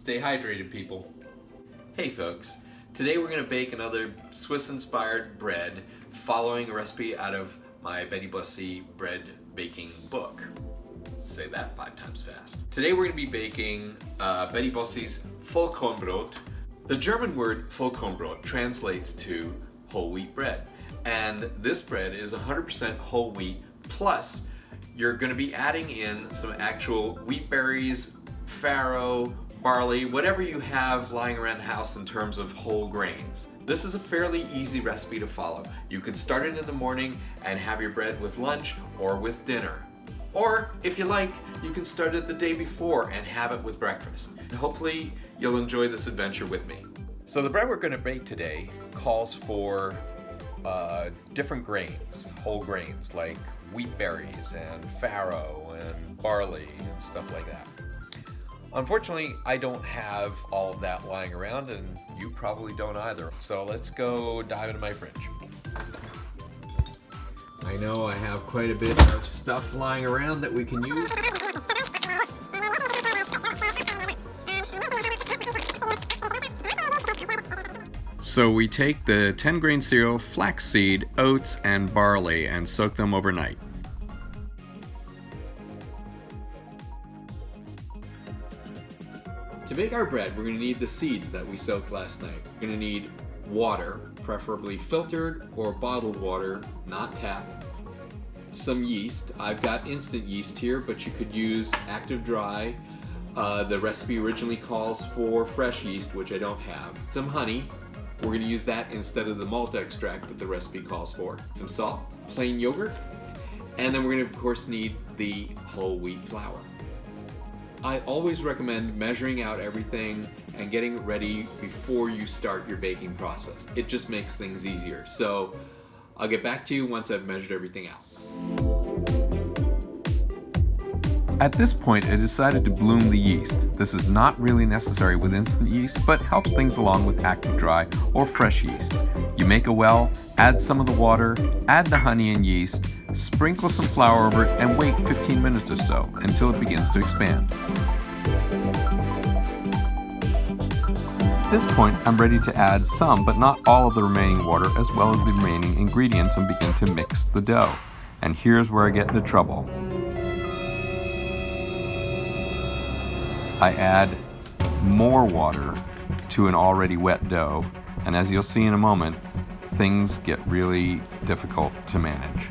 Stay hydrated, people. Hey folks, today we're going to bake another Swiss-inspired bread following a recipe out of my Bossi bread baking book. Say that 5 times fast. Today we're going to be baking Bossi's Vollkornbrot. The German word Vollkornbrot translates to whole wheat bread, and this bread is 100% whole wheat, plus you're going to be adding in some actual wheatberries, farro, barley, whatever you have lying around the house in terms of whole grains. This is a fairly easy recipe to follow. You can start it in the morning and have your bread with lunch or with dinner. Or, if you like, you can start it the day before and have it with breakfast. And hopefully, you'll enjoy this adventure with me. So the bread we're going to bake today calls for different grains, whole grains, like wheatberries and farro and barley and stuff like that. Unfortunately, I don't have all of that lying around, and you probably don't either. So let's go dive into my fridge. I know I have quite a bit of stuff lying around that we can use. So we take the 10-grain cereal, flaxseed, oats, and barley and soak them overnight. To make our bread, we're going to need the seeds that we soaked last night. We're going to need water, preferably filtered or bottled water, not tap. Some yeast. I've got instant yeast here, but you could use active dry. The recipe originally calls for fresh yeast, which I don't have. Some honey. We're going to use that instead of the malt extract that the recipe calls for. Some salt, plain yogurt, and then we're going to, of course, need the whole wheat flour. I always recommend measuring out everything and getting it ready before you start your baking process. It just makes things easier. So I'll get back to you once I've measured everything out. At this point, I decided to bloom the yeast. This is not really necessary with instant yeast, but helps things along with active dry or fresh yeast. You make a well, add some of the water, add the honey and yeast, sprinkle some flour over it, and wait 15 minutes or so until it begins to expand. At this point, I'm ready to add some, but not all of the remaining water, as well as the remaining ingredients, and begin to mix the dough. And here's where I get into trouble. I add more water to an already wet dough, and as you'll see in a moment, things get really difficult to manage.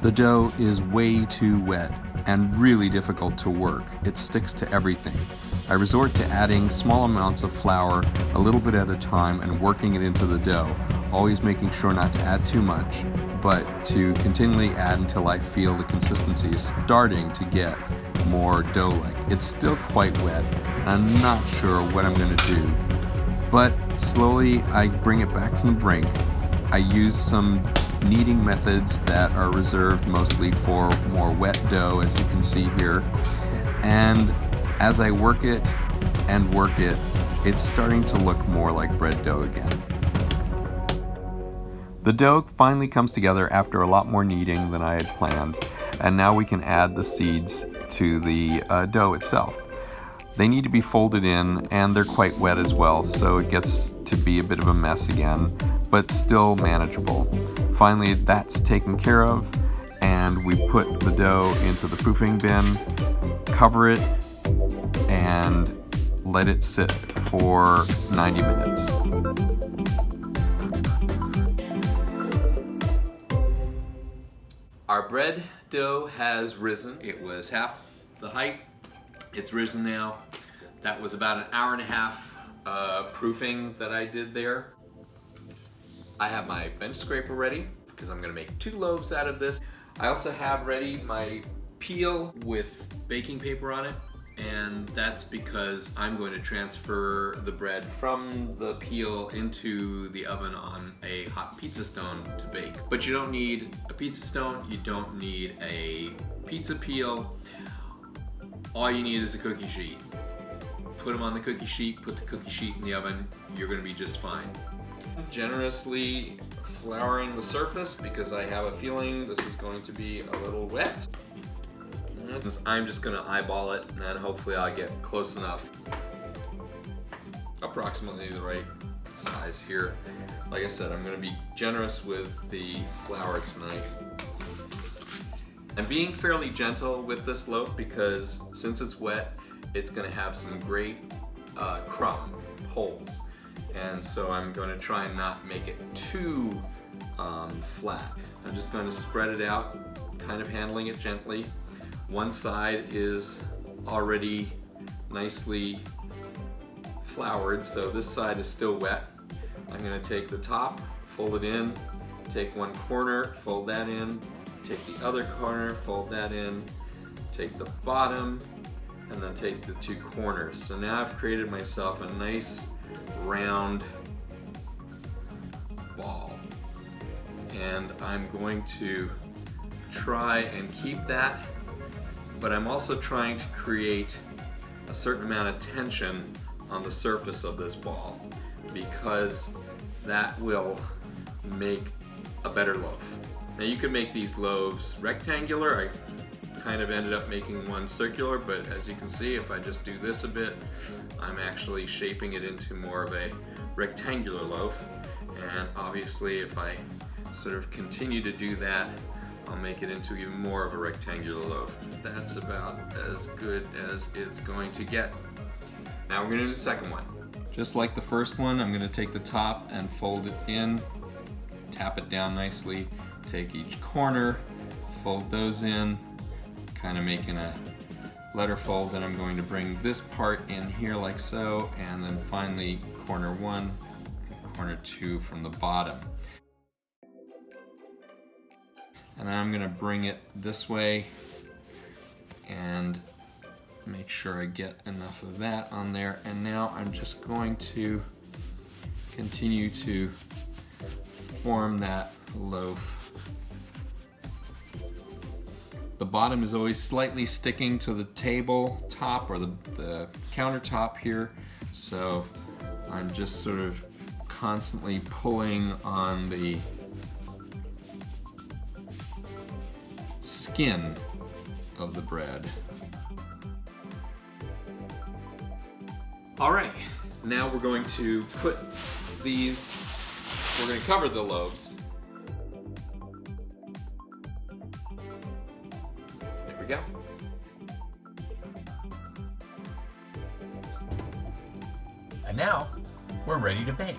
The dough is way too wet and really difficult to work. It sticks to everything. I resort to adding small amounts of flour a little bit at a time and working it into the dough, always making sure not to add too much, but to continually add until I feel the consistency is starting to get more dough-like. It's still quite wet, and I'm not sure what I'm going to do. But slowly I bring it back from the brink. I use some kneading methods that are reserved mostly for more wet dough, as you can see here. And as I work it and work it, it's starting to look more like bread dough again. The dough finally comes together after a lot more kneading than I had planned, and now we can add the seeds to the dough itself. They need to be folded in, and they're quite wet as well, so it gets to be a bit of a mess again, but still manageable. Finally, that's taken care of, and we put the dough into the proofing bin, cover it, and let it sit for 90 minutes. Our bread dough has risen. It was half the height. It's risen now. That was about an hour and a half proofing that I did there. I have my bench scraper ready because I'm going to make 2 loaves out of this. I also have ready my peel with baking paper on it, and that's because I'm going to transfer the bread from the peel into the oven on a hot pizza stone to bake. But you don't need a pizza stone, you don't need a pizza peel. All you need is a cookie sheet. Put them on the cookie sheet, put the cookie sheet in the oven, you're going to be just fine. Generously flouring the surface because I have a feeling this is going to be a little wet. I'm just gonna eyeball it, and hopefully I'll get close enough, approximately the right size here. Like I said, I'm gonna be generous with the flour tonight. I'm being fairly gentle with this loaf because since it's wet, it's gonna have some great crumb holes. And so I'm going to try and not make it too flat. I'm just going to spread it out, kind of handling it gently. One side is already nicely floured, so this side is still wet. I'm going to take the top, fold it in, take one corner, fold that in, take the other corner, fold that in, take the bottom, and then take the two corners. So now I've created myself a nice round ball, and I'm going to try and keep that, but I'm also trying to create a certain amount of tension on the surface of this ball because that will make a better loaf. Now you can make these loaves rectangular. I kind of ended up making one circular, but as you can see, if I just do this a bit, I'm actually shaping it into more of a rectangular loaf. And obviously if I sort of continue to do that, I'll make it into even more of a rectangular loaf. That's about as good as it's going to get. Now we're going to do the second one. Just like the first one, I'm going to take the top and fold it in, tap it down nicely, take each corner, fold those in, kind of making a letter fold. Then I'm going to bring this part in here like so, and then finally corner one, corner two from the bottom. And I'm going to bring it this way and make sure I get enough of that on there. And now I'm just going to continue to form that loaf. The bottom is always slightly sticking to the table top or the countertop here, so I'm just sort of constantly pulling on the skin of the bread. All right, now we're going to put these, we're going to cover the loaves. There we go. And now we're ready to bake.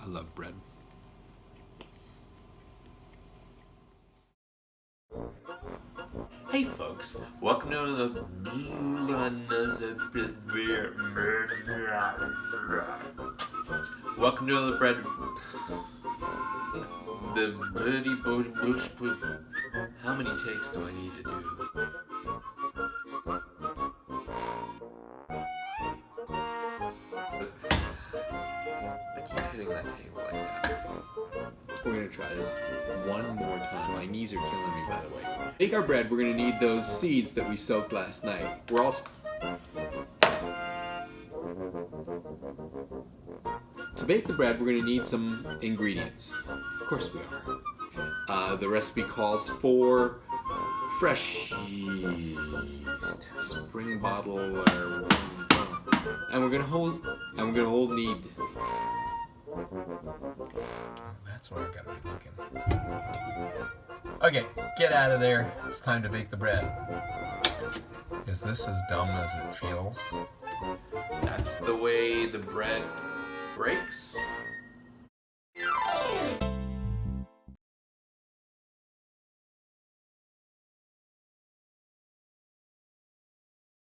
I love bread. Hey folks, welcome to the bread. The birdie bush. How many takes do I need to do? I keep hitting that table like that. We're gonna try this one more time. My knees are killing me, by the way. To bake our bread, we're gonna need those seeds that we soaked last night. We're also... To bake the bread, we're gonna need some ingredients. Of course we are. The recipe calls for fresh yeast, spring bottle, and we're gonna hold need. That's where I gotta be looking. Okay, get out of there. It's time to bake the bread. Is this as dumb as it feels? That's the way the bread breaks.